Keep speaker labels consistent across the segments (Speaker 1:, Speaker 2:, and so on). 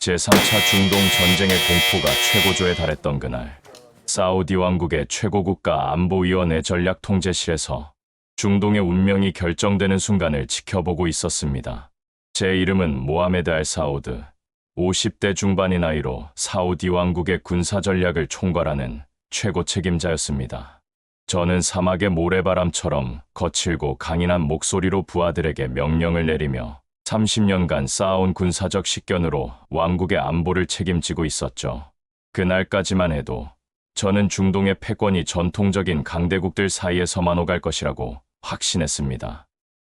Speaker 1: 제3차 중동 전쟁의 공포가 최고조에 달했던 그날, 사우디 왕국의 최고국가 안보위원회 전략통제실에서 중동의 운명이 결정되는 순간을 지켜보고 있었습니다. 제 이름은 모하메드 알 사우드, 50대 중반의 나이로 사우디 왕국의 군사 전략을 총괄하는 최고 책임자였습니다. 저는 사막의 모래바람처럼 거칠고 강인한 목소리로 부하들에게 명령을 내리며 30년간 쌓아온 군사적 식견으로 왕국의 안보를 책임지고 있었죠. 그날까지만 해도 저는 중동의 패권이 전통적인 강대국들 사이에서만 오갈 것이라고 확신했습니다.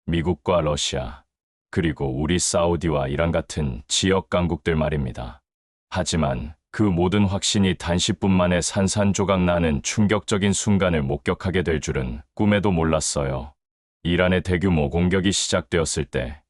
Speaker 1: 미국과 러시아, 그리고 우리 사우디와 이란 같은 지역 강국들 말입니다. 하지만 그 모든 확신이 단시뿐 만에 산산조각 나는 충격적인 순간을 목격하게 될 줄은 꿈에도 몰랐어요. 이란의 대규모 공격이 시작되었을 때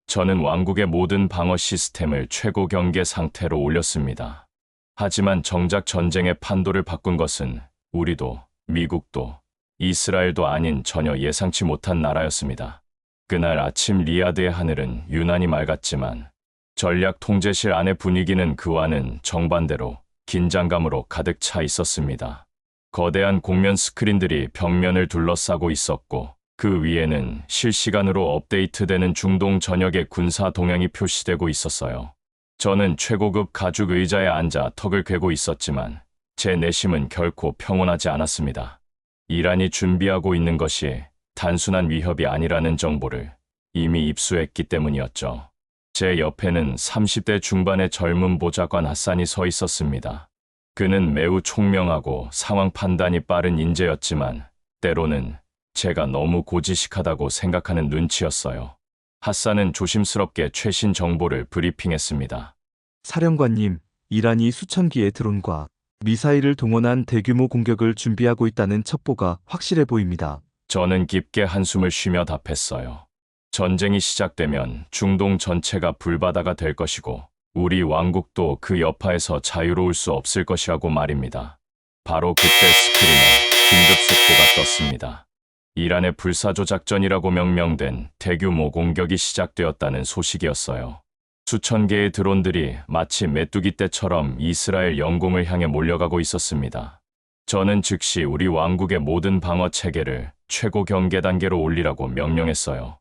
Speaker 1: 저는 왕국의 모든 방어 시스템을 최고 경계 상태로 올렸습니다. 하지만 정작 전쟁의 판도를 바꾼 것은 우리도, 미국도, 이스라엘도 아닌 전혀 예상치 못한 나라였습니다. 그날 아침 리야드의 하늘은 유난히 맑았지만 전략 통제실 안의 분위기는 그와는 정반대로 긴장감으로 가득 차 있었습니다. 거대한 공면 스크린들이 벽면을 둘러싸고 있었고 그 위에는 실시간으로 업데이트되는 중동 전역의 군사 동향이 표시되고 있었어요. 저는 최고급 가죽 의자에 앉아 턱을 괴고 있었지만 제 내심은 결코 평온하지 않았습니다. 이란이 준비하고 있는 것이 단순한 위협이 아니라는 정보를 이미 입수했기 때문이었죠. 제 옆에는 30대 중반의 젊은 보좌관 하산이 서 있었습니다. 그는 매우 총명하고 상황 판단이 빠른 인재였지만 때로는 제가 너무 고지식하다고 생각하는 눈치였어요. 하산은 조심스럽게 최신 정보를 브리핑했습니다.
Speaker 2: 사령관님, 이란이 수천 기의 드론과 미사일을 동원한 대규모 공격을 준비하고 있다는 첩보가 확실해 보입니다.
Speaker 1: 저는 깊게 한숨을 쉬며 답했어요. 전쟁이 시작되면 중동 전체가 불바다가 될 것이고 우리 왕국도 그 여파에서 자유로울 수 없을 것이라고 말입니다. 바로 그때 스크린에 긴급 속보가 떴습니다. 이란의 불사조작전이라고 명명된 대규모 공격이 시작되었다는 소식이었어요. 수천 개의 드론들이 마치 메뚜기 떼처럼 이스라엘 영공을 향해 몰려가고 있었습니다. 저는 즉시 우리 왕국의 모든 방어 체계를 최고 경계 단계로 올리라고 명령했어요.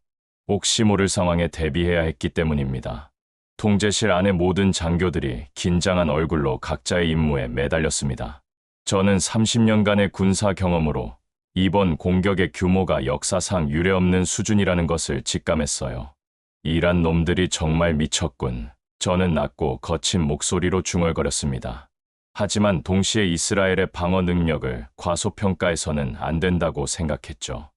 Speaker 1: 혹시 모를 상황에 대비해야 했기 때문입니다. 통제실 안의 모든 장교들이 긴장한 얼굴로 각자의 임무에 매달렸습니다. 저는 30년간의 군사 경험으로 이번 공격의 규모가 역사상 유례없는 수준이라는 것을 직감했어요. 이란 놈들이 정말 미쳤군. 저는 낮고 거친 목소리로 중얼거렸습니다. 하지만 동시에 이스라엘의 방어 능력을 과소평가해서는 안 된다고 생각했죠.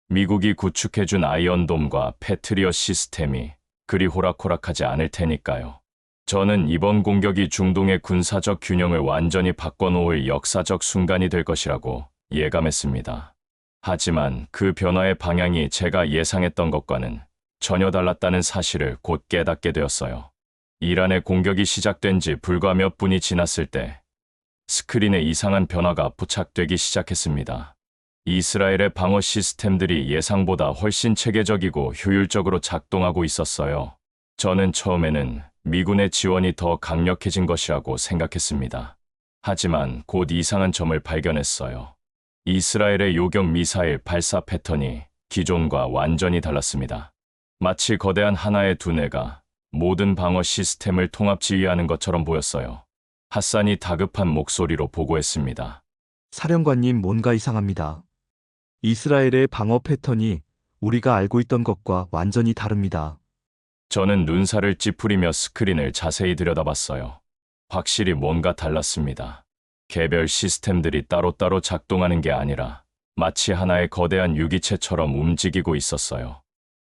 Speaker 1: 미국이 구축해준 아이언돔과 패트리엇 시스템이 그리 호락호락하지 않을 테니까요. 저는 이번 공격이 중동의 군사적 균형을 완전히 바꿔놓을 역사적 순간이 될 것이라고 예감했습니다. 하지만 그 변화의 방향이 제가 예상했던 것과는 전혀 달랐다는 사실을 곧 깨닫게 되었어요. 이란의 공격이 시작된 지 불과 몇 분이 지났을 때 스크린에 이상한 변화가 부착되기 시작했습니다. 이스라엘의 방어 시스템들이 예상보다 훨씬 체계적이고 효율적으로 작동하고 있었어요. 저는 처음에는 미군의 지원이 더 강력해진 것이라고 생각했습니다. 하지만 곧 이상한 점을 발견했어요. 이스라엘의 요격 미사일 발사 패턴이 기존과 완전히 달랐습니다. 마치 거대한 하나의 두뇌가 모든 방어 시스템을 통합 지휘하는 것처럼 보였어요. 하산이 다급한 목소리로 보고했습니다.
Speaker 2: 사령관님, 뭔가 이상합니다. 이스라엘의 방어 패턴이 우리가 알고 있던 것과 완전히 다릅니다.
Speaker 1: 저는 눈살을 찌푸리며 스크린을 자세히 들여다봤어요. 확실히 뭔가 달랐습니다. 개별 시스템들이 따로따로 작동하는 게 아니라 마치 하나의 거대한 유기체처럼 움직이고 있었어요.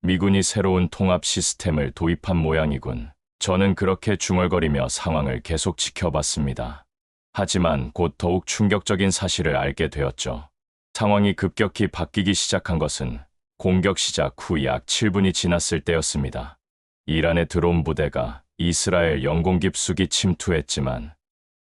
Speaker 1: 미군이 새로운 통합 시스템을 도입한 모양이군. 저는 그렇게 중얼거리며 상황을 계속 지켜봤습니다. 하지만 곧 더욱 충격적인 사실을 알게 되었죠. 상황이 급격히 바뀌기 시작한 것은 공격 시작 후 약 7분이 지났을 때였습니다. 이란의 드론 부대가 이스라엘 영공 깊숙이 침투했지만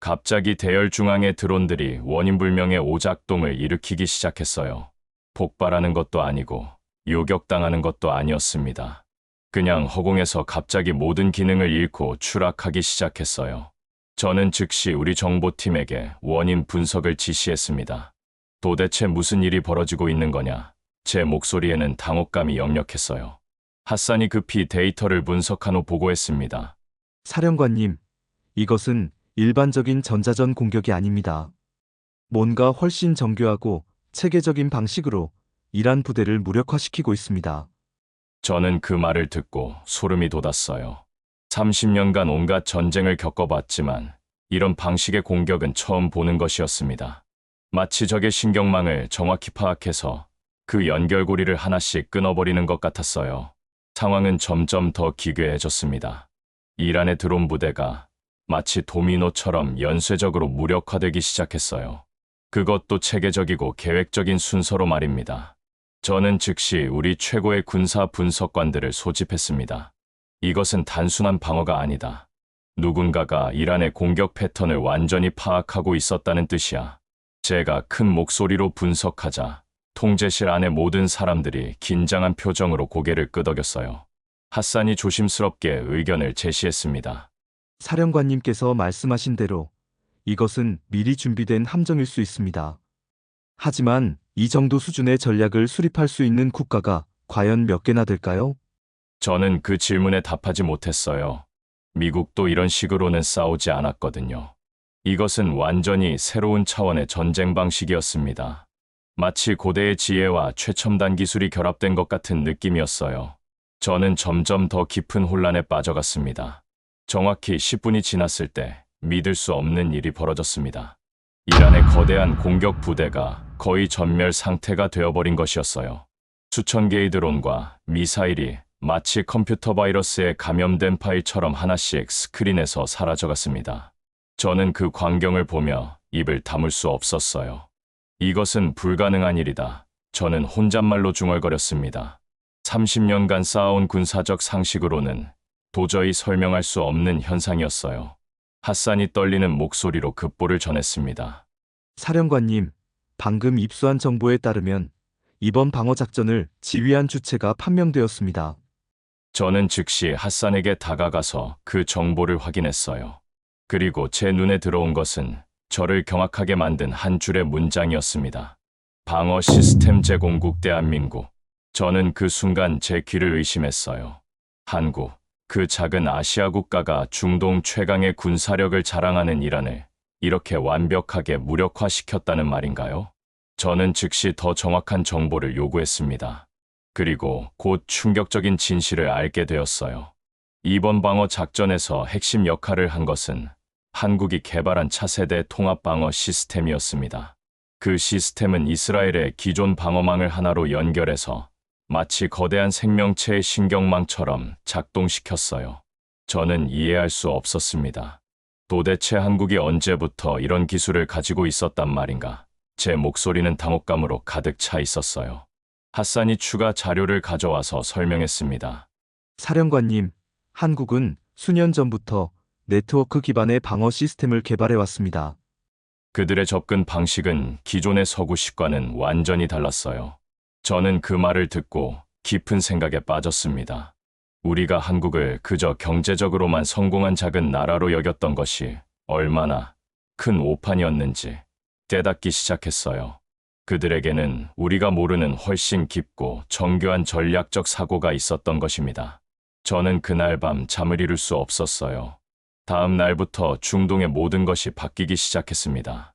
Speaker 1: 갑자기 대열 중앙의 드론들이 원인불명의 오작동을 일으키기 시작했어요. 폭발하는 것도 아니고 요격당하는 것도 아니었습니다. 그냥 허공에서 갑자기 모든 기능을 잃고 추락하기 시작했어요. 저는 즉시 우리 정보팀에게 원인 분석을 지시했습니다. 도대체 무슨 일이 벌어지고 있는 거냐? 제 목소리에는 당혹감이 역력했어요. 핫산이 급히 데이터를 분석한 후 보고했습니다.
Speaker 2: 사령관님, 이것은 일반적인 전자전 공격이 아닙니다. 뭔가 훨씬 정교하고 체계적인 방식으로 이란 부대를 무력화시키고 있습니다.
Speaker 1: 저는 그 말을 듣고 소름이 돋았어요. 30년간 온갖 전쟁을 겪어봤지만 이런 방식의 공격은 처음 보는 것이었습니다. 마치 적의 신경망을 정확히 파악해서 그 연결고리를 하나씩 끊어버리는 것 같았어요. 상황은 점점 더 기괴해졌습니다. 이란의 드론 부대가 마치 도미노처럼 연쇄적으로 무력화되기 시작했어요. 그것도 체계적이고 계획적인 순서로 말입니다. 저는 즉시 우리 최고의 군사 분석관들을 소집했습니다. 이것은 단순한 방어가 아니다. 누군가가 이란의 공격 패턴을 완전히 파악하고 있었다는 뜻이야. 제가 큰 목소리로 분석하자 통제실 안의 모든 사람들이 긴장한 표정으로 고개를 끄덕였어요. 핫산이 조심스럽게 의견을 제시했습니다.
Speaker 2: 사령관님께서 말씀하신 대로 이것은 미리 준비된 함정일 수 있습니다. 하지만 이 정도 수준의 전략을 수립할 수 있는 국가가 과연 몇 개나 될까요?
Speaker 1: 저는 그 질문에 답하지 못했어요. 미국도 이런 식으로는 싸우지 않았거든요. 이것은 완전히 새로운 차원의 전쟁 방식이었습니다. 마치 고대의 지혜와 최첨단 기술이 결합된 것 같은 느낌이었어요. 저는 점점 더 깊은 혼란에 빠져갔습니다. 정확히 10분이 지났을 때 믿을 수 없는 일이 벌어졌습니다. 이란의 거대한 공격 부대가 거의 전멸 상태가 되어버린 것이었어요. 수천 개의 드론과 미사일이 마치 컴퓨터 바이러스에 감염된 파일처럼 하나씩 스크린에서 사라져갔습니다. 저는 그 광경을 보며 입을 다물 수 없었어요. 이것은 불가능한 일이다. 저는 혼잣말로 중얼거렸습니다. 30년간 쌓아온 군사적 상식으로는 도저히 설명할 수 없는 현상이었어요. 핫산이 떨리는 목소리로 급보를 전했습니다.
Speaker 2: 사령관님, 방금 입수한 정보에 따르면 이번 방어 작전을 지휘한 주체가 판명되었습니다.
Speaker 1: 저는 즉시 핫산에게 다가가서 그 정보를 확인했어요. 그리고 제 눈에 들어온 것은 저를 경악하게 만든 한 줄의 문장이었습니다. 방어 시스템 제공국 대한민국. 저는 그 순간 제 귀를 의심했어요. 한국, 그 작은 아시아 국가가 중동 최강의 군사력을 자랑하는 이란을 이렇게 완벽하게 무력화시켰다는 말인가요? 저는 즉시 더 정확한 정보를 요구했습니다. 그리고 곧 충격적인 진실을 알게 되었어요. 이번 방어 작전에서 핵심 역할을 한 것은 한국이 개발한 차세대 통합 방어 시스템이었습니다. 그 시스템은 이스라엘의 기존 방어망을 하나로 연결해서 마치 거대한 생명체의 신경망처럼 작동시켰어요. 저는 이해할 수 없었습니다. 도대체 한국이 언제부터 이런 기술을 가지고 있었단 말인가? 제 목소리는 당혹감으로 가득 차 있었어요. 핫산이 추가 자료를 가져와서 설명했습니다.
Speaker 2: 사령관님, 한국은 수년 전부터 네트워크 기반의 방어 시스템을 개발해왔습니다.
Speaker 1: 그들의 접근 방식은 기존의 서구식과는 완전히 달랐어요. 저는 그 말을 듣고 깊은 생각에 빠졌습니다. 우리가 한국을 그저 경제적으로만 성공한 작은 나라로 여겼던 것이 얼마나 큰 오판이었는지 깨닫기 시작했어요. 그들에게는 우리가 모르는 훨씬 깊고 정교한 전략적 사고가 있었던 것입니다. 저는 그날 밤 잠을 이룰 수 없었어요. 다음 날부터 중동의 모든 것이 바뀌기 시작했습니다.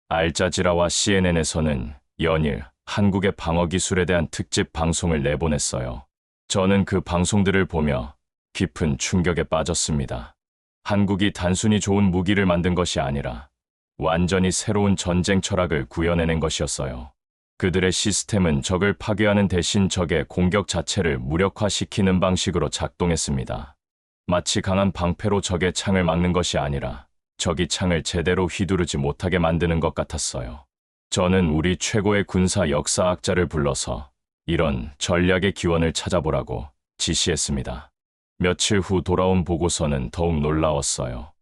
Speaker 1: 알자지라와 CNN에서는 연일 한국의 방어 기술에 대한 특집 방송을 내보냈어요. 저는 그 방송들을 보며 깊은 충격에 빠졌습니다. 한국이 단순히 좋은 무기를 만든 것이 아니라 완전히 새로운 전쟁 철학을 구현해낸 것이었어요. 그들의 시스템은 적을 파괴하는 대신 적의 공격 자체를 무력화시키는 방식으로 작동했습니다. 마치 강한 방패로 적의 창을 막는 것이 아니라 적이 창을 제대로 휘두르지 못하게 만드는 것 같았어요. 저는 우리 최고의 군사 역사학자를 불러서 이런 전략의 기원을 찾아보라고 지시했습니다. 며칠 후 돌아온 보고서는 더욱 놀라웠어요.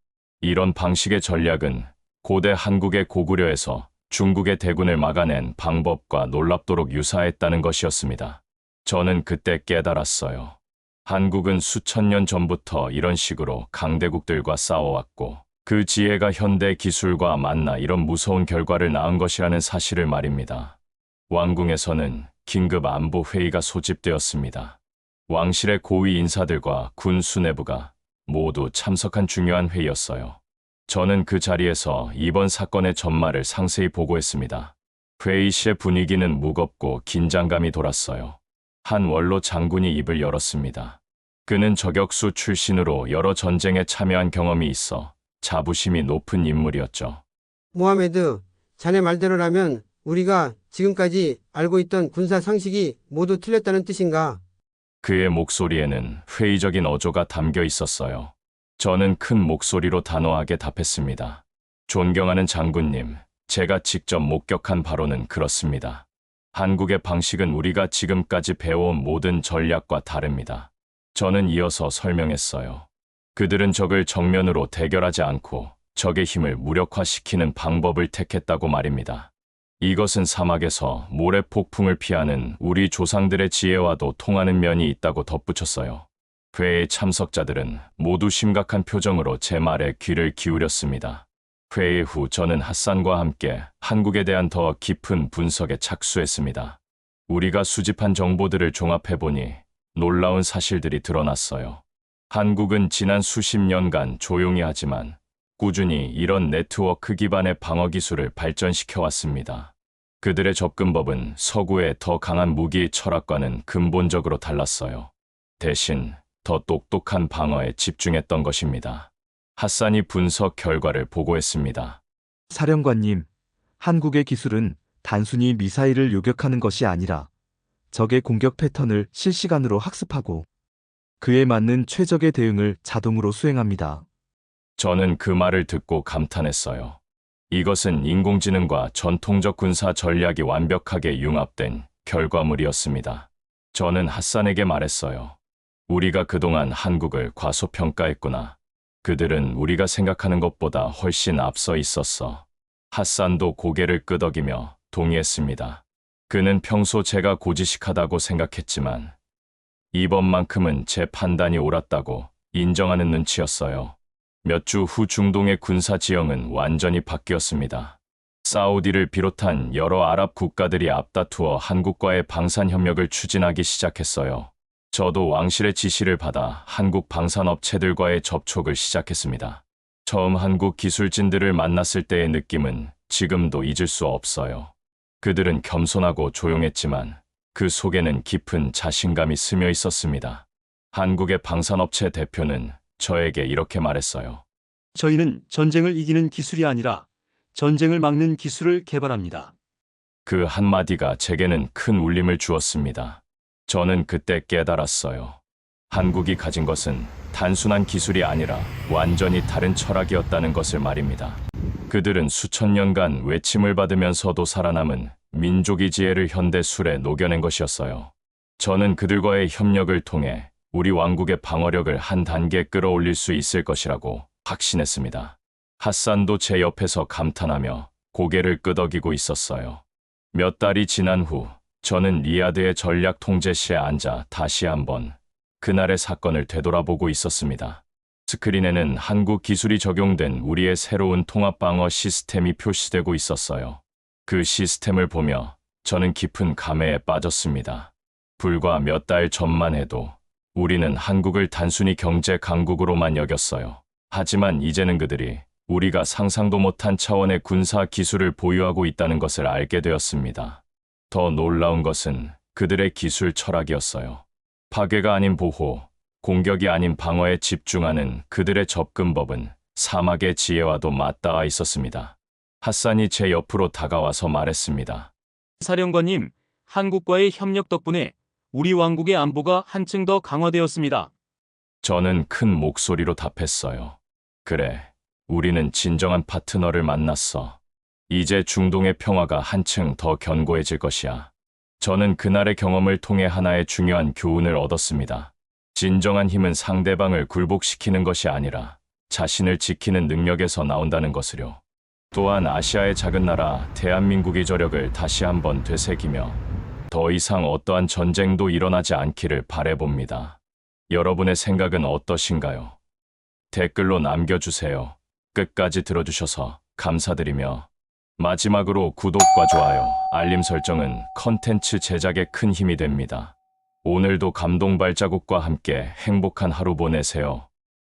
Speaker 1: 이런 방식의 전략은 고대 한국의 고구려에서 중국의 대군을 막아낸 방법과 놀랍도록 유사했다는 것이었습니다. 저는 그때 깨달았어요. 한국은 수천 년 전부터 이런 식으로 강대국들과 싸워왔고 그 지혜가 현대 기술과 만나 이런 무서운 결과를 낳은 것이라는 사실을 말입니다. 왕궁에서는 긴급 안보 회의가 소집되었습니다. 왕실의 고위 인사들과 군 수뇌부가 모두 참석한 중요한 회의였어요. 저는 그 자리에서 이번 사건의 전말을 상세히 보고했습니다. 회의실의 분위기는 무겁고 긴장감이 돌았어요. 한 원로 장군이 입을 열었습니다. 그는 저격수 출신으로 여러 전쟁에 참여한 경험이 있어 자부심이 높은 인물이었죠.
Speaker 3: 모하메드, 자네 말대로라면 우리가 지금까지 알고 있던 군사 상식이 모두 틀렸다는 뜻인가?
Speaker 1: 그의 목소리에는 회의적인 어조가 담겨 있었어요. 저는 큰 목소리로 단호하게 답했습니다. 존경하는 장군님, 제가 직접 목격한 바로는 그렇습니다. 한국의 방식은 우리가 지금까지 배워온 모든 전략과 다릅니다. 저는 이어서 설명했어요. 그들은 적을 정면으로 대결하지 않고 적의 힘을 무력화시키는 방법을 택했다고 말입니다. 이것은 사막에서 모래 폭풍을 피하는 우리 조상들의 지혜와도 통하는 면이 있다고 덧붙였어요. 회의 참석자들은 모두 심각한 표정으로 제 말에 귀를 기울였습니다. 회의 후 저는 핫산과 함께 한국에 대한 더 깊은 분석에 착수했습니다. 우리가 수집한 정보들을 종합해보니 놀라운 사실들이 드러났어요. 한국은 지난 수십 년간 조용히 하지만 꾸준히 이런 네트워크 기반의 방어 기술을 발전시켜 왔습니다. 그들의 접근법은 서구의 더 강한 무기 철학과는 근본적으로 달랐어요. 대신 더 똑똑한 방어에 집중했던 것입니다. 핫산이 분석 결과를 보고했습니다.
Speaker 2: 사령관님, 한국의 기술은 단순히 미사일을 요격하는 것이 아니라 적의 공격 패턴을 실시간으로 학습하고 그에 맞는 최적의 대응을 자동으로 수행합니다.
Speaker 1: 저는 그 말을 듣고 감탄했어요. 이것은 인공지능과 전통적 군사 전략이 완벽하게 융합된 결과물이었습니다. 저는 핫산에게 말했어요. 우리가 그동안 한국을 과소평가했구나. 그들은 우리가 생각하는 것보다 훨씬 앞서 있었어. 핫산도 고개를 끄덕이며 동의했습니다. 그는 평소 제가 고지식하다고 생각했지만 이번만큼은 제 판단이 옳았다고 인정하는 눈치였어요. 몇 주 후 중동의 군사 지형은 완전히 바뀌었습니다. 사우디를 비롯한 여러 아랍 국가들이 앞다투어 한국과의 방산협력을 추진하기 시작했어요. 저도 왕실의 지시를 받아 한국 방산업체들과의 접촉을 시작했습니다. 처음 한국 기술진들을 만났을 때의 느낌은 지금도 잊을 수 없어요. 그들은 겸손하고 조용했지만 그 속에는 깊은 자신감이 스며 있었습니다. 한국의 방산업체 대표는 저에게 이렇게 말했어요.
Speaker 4: 저희는 전쟁을 이기는 기술이 아니라 전쟁을 막는 기술을 개발합니다.
Speaker 1: 그 한마디가 제게는 큰 울림을 주었습니다. 저는 그때 깨달았어요. 한국이 가진 것은 단순한 기술이 아니라 완전히 다른 철학이었다는 것을 말입니다. 그들은 수천 년간 외침을 받으면서도 살아남은 민족의 지혜를 현대 술에 녹여낸 것이었어요. 저는 그들과의 협력을 통해 우리 왕국의 방어력을 한 단계 끌어올릴 수 있을 것이라고 확신했습니다. 핫산도 제 옆에서 감탄하며 고개를 끄덕이고 있었어요. 몇 달이 지난 후 저는 리야드의 전략 통제실에 앉아 다시 한번 그날의 사건을 되돌아보고 있었습니다. 스크린에는 한국 기술이 적용된 우리의 새로운 통합방어 시스템이 표시되고 있었어요. 그 시스템을 보며 저는 깊은 감회에 빠졌습니다. 불과 몇 달 전만 해도 우리는 한국을 단순히 경제 강국으로만 여겼어요. 하지만 이제는 그들이 우리가 상상도 못한 차원의 군사 기술을 보유하고 있다는 것을 알게 되었습니다. 더 놀라운 것은 그들의 기술 철학이었어요. 파괴가 아닌 보호, 공격이 아닌 방어에 집중하는 그들의 접근법은 사막의 지혜와도 맞닿아 있었습니다. 핫산이 제 옆으로 다가와서 말했습니다.
Speaker 4: 사령관님, 한국과의 협력 덕분에 우리 왕국의 안보가 한층 더 강화되었습니다.
Speaker 1: 저는 큰 목소리로 답했어요. 그래, 우리는 진정한 파트너를 만났어. 이제 중동의 평화가 한층 더 견고해질 것이야. 저는 그날의 경험을 통해 하나의 중요한 교훈을 얻었습니다. 진정한 힘은 상대방을 굴복시키는 것이 아니라 자신을 지키는 능력에서 나온다는 것을요. 또한 아시아의 작은 나라 대한민국의 저력을 다시 한번 되새기며 더 이상 어떠한 전쟁도 일어나지 않기를 바라봅니다. 여러분의 생각은 어떠신가요? 댓글로 남겨주세요. 끝까지 들어주셔서 감사드리며 마지막으로 구독과 좋아요, 알림 설정은 컨텐츠 제작에 큰 힘이 됩니다. 오늘도 감동 발자국과 함께 행복한 하루 보내세요.